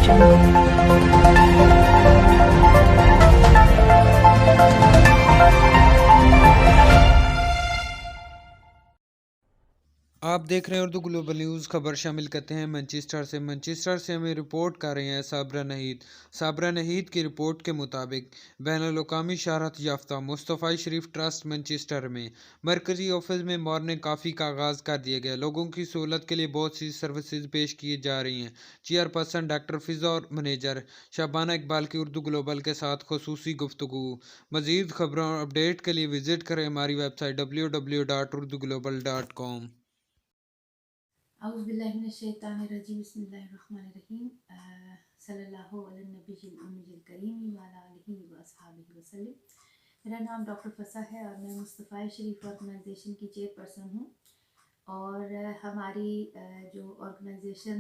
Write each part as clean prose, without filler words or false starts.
आप देख रहे हैं उर्दू ग्लोबल न्यूज़। खबर शामिल करते हैं मैनचेस्टर से हमें रिपोर्ट कर रहे हैं साबरा नहीद की रिपोर्ट के मुताबिक बैनुल-अक़वामी शहरत याफ्ता मुस्तफ़ा शरीफ ट्रस्ट मैनचेस्टर में मरकज़ी ऑफिस में मॉर्निंग कॉफ़ी का आगाज़ कर दिया गया। लोगों की सहूलत के लिए बहुत सी सर्विसेज पेश की जा रही हैं। चेयरपर्सन डॉक्टर फ़िज़ा और मैनेजर शबाना इकबाल की उर्दू ग्लोबल के साथ खुसूसी गुफ्तगू। मज़ीद खबरों और अपडेट के लिए विज़िट करें हमारी वेबसाइट www.urduglobal.com। औज़ुबिल्लाहिमिनश्शैतानिर्रजीम बिस्मिल्लाहिर्रहमानिर्रहीम सल्लल्लाहु अला नबीयिल उम्मिय्यिल करीम व अला आलिहि व अस्हाबिहि वसल्लम। मेरा नाम डॉक्टर फ़सा है और मैं मुस्तफ़ा शरीफ ऑर्गेनाइजेशन की चेयरपर्सन हूँ। और हमारी जो ऑर्गेनाइजेशन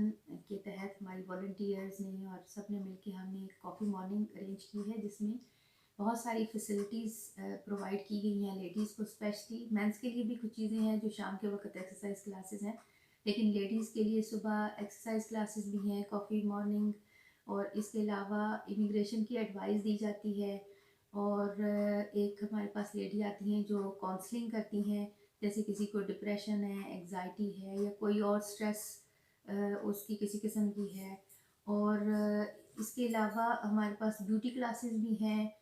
के तहत हमारी वॉलंटियर्स ने और सब ने मिलकर हमने एक कॉफ़ी मॉर्निंग अरेंज की है, जिसमें बहुत सारी फैसिलिटीज़ प्रोवाइड की गई हैं लेडीज़ को। स्पेशली मेंस के लिए भी कुछ चीज़ें हैं जो शाम के वक्त एक्सरसाइज क्लासेस हैं, लेकिन लेडीज़ के लिए सुबह एक्सरसाइज क्लासेस भी हैं, कॉफ़ी मॉर्निंग, और इसके अलावा इमिग्रेशन की एडवाइस दी जाती है। और एक हमारे पास लेडी आती हैं जो काउंसलिंग करती हैं, जैसे किसी को डिप्रेशन है, एग्जाइटी है या कोई और स्ट्रेस उसकी किसी किस्म की है। और इसके अलावा हमारे पास ब्यूटी क्लासेस भी हैं,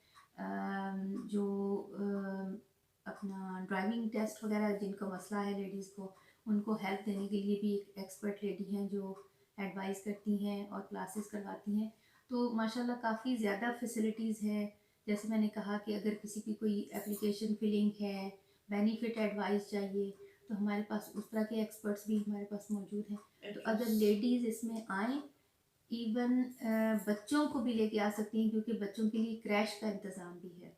जो अपना ड्राइविंग टेस्ट वगैरह जिनका मसला है लेडीज़ को, उनको हेल्प देने के लिए भी एक एक्सपर्ट लेडी हैं जो एडवाइस करती हैं और क्लासेस करवाती हैं। तो माशाल्लाह काफ़ी ज़्यादा फैसिलिटीज़ हैं। जैसे मैंने कहा कि अगर किसी की कोई एप्लीकेशन फिलिंग है, बेनिफिट एडवाइस चाहिए, तो हमारे पास उस तरह के एक्सपर्ट्स भी हमारे पास मौजूद हैं। तो अगर लेडीज़ इसमें आएँ, इवन बच्चों को भी लेके आ सकती हैं, क्योंकि बच्चों के लिए क्रैश का इंतज़ाम भी है।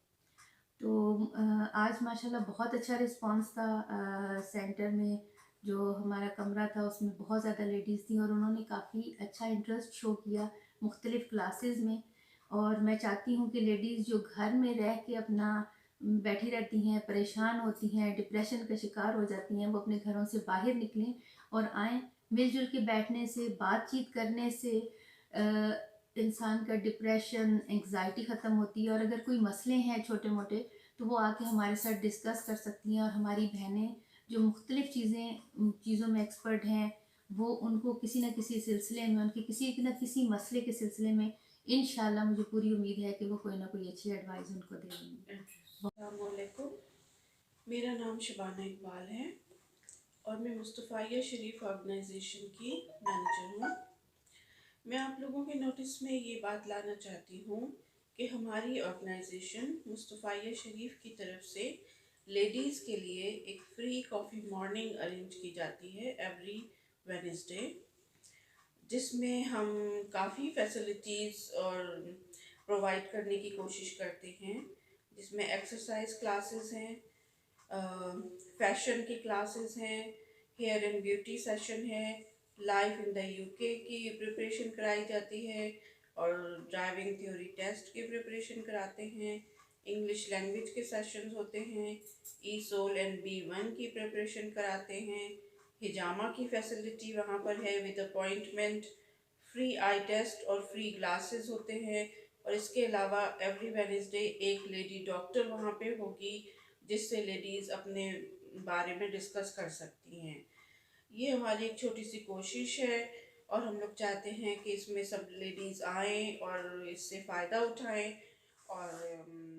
तो आज माशाल्लाह बहुत अच्छा रिस्पांस था। सेंटर में जो हमारा कमरा था उसमें बहुत ज़्यादा लेडीज़ थी और उन्होंने काफ़ी अच्छा इंटरेस्ट शो किया मुख्तलिफ़ क्लासेस में। और मैं चाहती हूँ कि लेडीज़ जो घर में रह के अपना बैठी रहती हैं, परेशान होती हैं, डिप्रेशन का शिकार हो जाती हैं, वो अपने घरों से बाहर निकलें और आएँ। मिलजुल के बैठने से, बातचीत करने से इंसान का डिप्रेशन, एंग्जाइटी ख़त्म होती है। और अगर कोई मसले हैं छोटे मोटे, तो वो आके हमारे साथ डिस्कस कर सकती हैं। और हमारी बहनें जो मुख्तलिफ़ चीज़ों में एक्सपर्ट हैं, वो उनको किसी न किसी सिलसिले में, उनके किसी न किसी मसले के सिलसिले में इंशाल्लाह मुझे पूरी उम्मीद है कि वो कोई ना कोई अच्छी एडवाइस उनको देंगी। अस्सलामुअलैकुम, मेरा नाम शबाना इकबाल है और मैं मुस्तफ़ा शरीफ ऑर्गेनाइजेशन की मैनेजर हूँ। मैं आप लोगों के नोटिस में ये बात लाना चाहती हूँ कि हमारी ऑर्गेनाइजेशन मुस्तफ़ा शरीफ की तरफ से लेडीज़ के लिए एक फ्री कॉफ़ी मॉर्निंग अरेंज की जाती है एवरी वेडनेसडे, जिसमें हम काफ़ी फैसिलिटीज़ और प्रोवाइड करने की कोशिश करते हैं, जिसमें एक्सरसाइज क्लासेस हैं, फैशन की क्लासेस हैं, हेयर एंड ब्यूटी सेशन है, लाइफ इन द यूके की प्रिपरेशन कराई जाती है और ड्राइविंग थ्योरी टेस्ट की प्रिपरेशन कराते हैं। इंग्लिश लैंग्वेज के सेशंस होते हैं, ई सोल एंड B1 की प्रिपरेशन कराते हैं। हिजामा की फैसिलिटी वहाँ पर है with appointment, free eye test और फ्री ग्लासेस होते हैं। और इसके अलावा एवरी वेडनेसडे एक लेडी डॉक्टर वहाँ पे होगी, जिससे लेडीज़ अपने बारे में डिस्कस कर सकती हैं। ये हमारी एक छोटी सी कोशिश है और हम लोग चाहते हैं कि इसमें सब लेडीज़ आएँ और इससे फ़ायदा उठाएं और